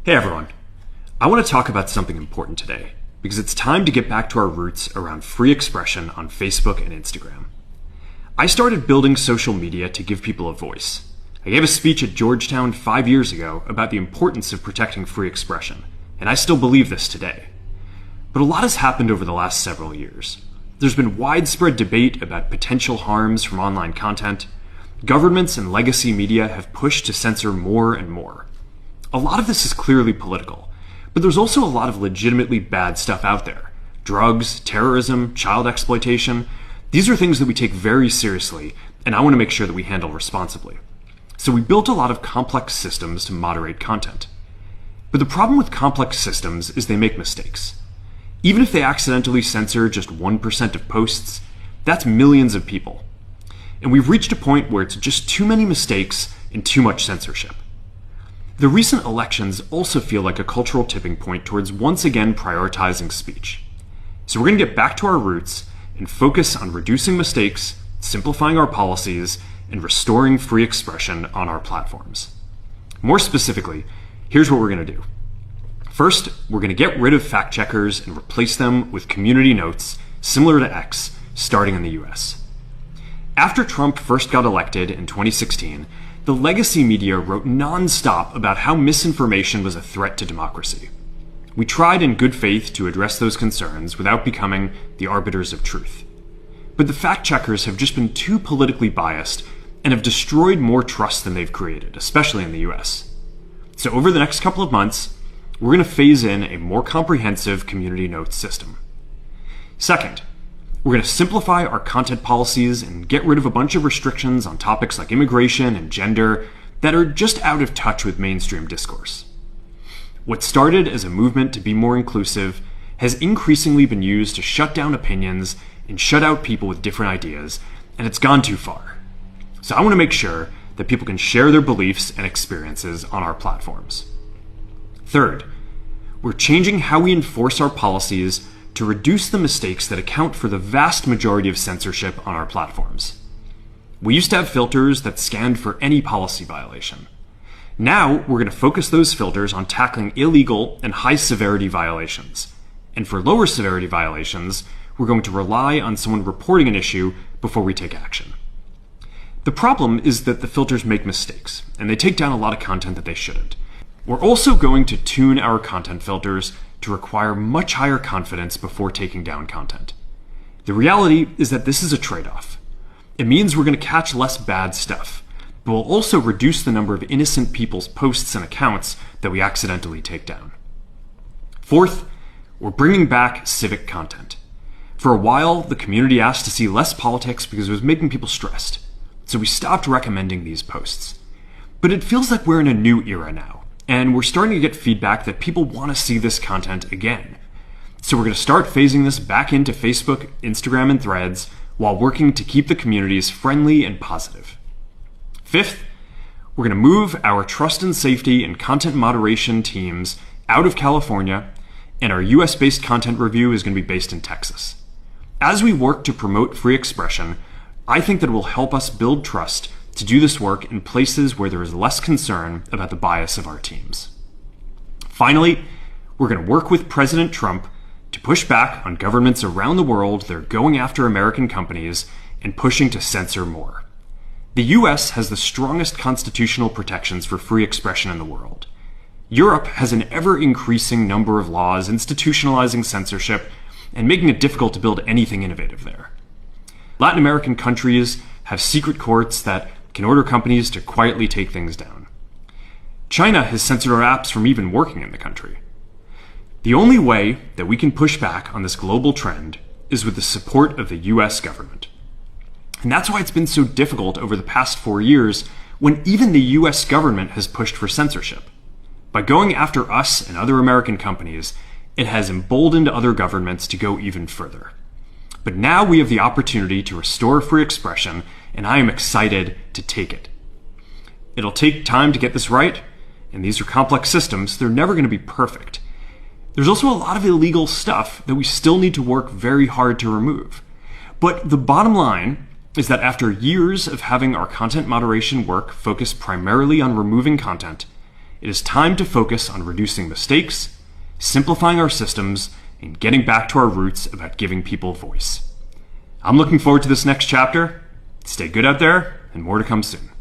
Hey everyone, I want to talk about something important today because it's time to get back to our roots around free expression on Facebook and Instagram. I started building social media to give people a voice. I gave a speech at Georgetown 5 years ago about the importance of protecting free expression, and I still believe this today. But a lot has happened over the last several years. There's been widespread debate about potential harms from online content. Governments and legacy media have pushed to censor more and more. A lot of this is clearly political, but there's also a lot of legitimately bad stuff out there. Drugs, terrorism, child exploitation. These are things that we take very seriously, and I want to make sure that we handle responsibly. So we built a lot of complex systems to moderate content. But the problem with complex systems is they make mistakes. Even if they accidentally censor just 1% of posts, that's millions of people. And we've reached a point where it's just too many mistakes and too much censorship. The recent elections also feel like a cultural tipping point towards once again prioritizing speech. So we're going to get back to our roots and focus on reducing mistakes, simplifying our policies, and restoring free expression on our platforms. More specifically, here's what we're going to do. First, we're going to get rid of fact checkers and replace them with community notes similar to X, starting in the US. After Trump first got elected in 2016, the legacy media wrote non-stop about how misinformation was a threat to democracy. We tried in good faith to address those concerns without becoming the arbiters of truth. But the fact checkers have just been too politically biased and have destroyed more trust than they've created, especially in the US. So over the next couple of months, we're going to phase in a more comprehensive community notes system. Second, we're going to simplify our content policies and get rid of a bunch of restrictions on topics like immigration and gender that are just out of touch with mainstream discourse. What started as a movement to be more inclusive has increasingly been used to shut down opinions and shut out people with different ideas, and it's gone too far. So I want to make sure that people can share their beliefs and experiences on our platforms. Third, we're changing how we enforce our policies to reduce the mistakes that account for the vast majority of censorship on our platforms. We used to have filters that scanned for any policy violation. Now, we're going to focus those filters on tackling illegal and high-severity violations. And for lower severity violations, we're going to rely on someone reporting an issue before we take action. The problem is that the filters make mistakes, and they take down a lot of content that they shouldn't. We're also going to tune our content filters to require much higher confidence before taking down content. The reality is that this is a trade-off. It means we're going to catch less bad stuff, but we'll also reduce the number of innocent people's posts and accounts that we accidentally take down. Fourth, we're bringing back civic content. For a while, the community asked to see less politics because it was making people stressed, so we stopped recommending these posts. But it feels like we're in a new era now, and we're starting to get feedback that people want to see this content again. So we're going to start phasing this back into Facebook, Instagram, and Threads while working to keep the communities friendly and positive. Fifth, we're going to move our trust and safety and content moderation teams out of California, and our US-based content review is going to be based in Texas. As we work to promote free expression, I think that it will help us build trust to do this work in places where there is less concern about the bias of our teams. Finally, we're going to work with President Trump to push back on governments around the world that are going after American companies and pushing to censor more. The US has the strongest constitutional protections for free expression in the world. Europe has an ever-increasing number of laws institutionalizing censorship and making it difficult to build anything innovative there. Latin American countries have secret courts that can order companies to quietly take things down. China has censored our apps from even working in the country. The only way that we can push back on this global trend is with the support of the US government. And that's why it's been so difficult over the past 4 years when even the US government has pushed for censorship. By going after us and other American companies, it has emboldened other governments to go even further. But now we have the opportunity to restore free expression, and I am excited to take it. It'll take time to get this right, and these are complex systems. They're never going to be perfect. There's also a lot of illegal stuff that we still need to work very hard to remove. But the bottom line is that after years of having our content moderation work focus primarily on removing content, it is time to focus on reducing mistakes, simplifying our systems, and getting back to our roots about giving people voice. I'm looking forward to this next chapter. Stay good out there, and more to come soon.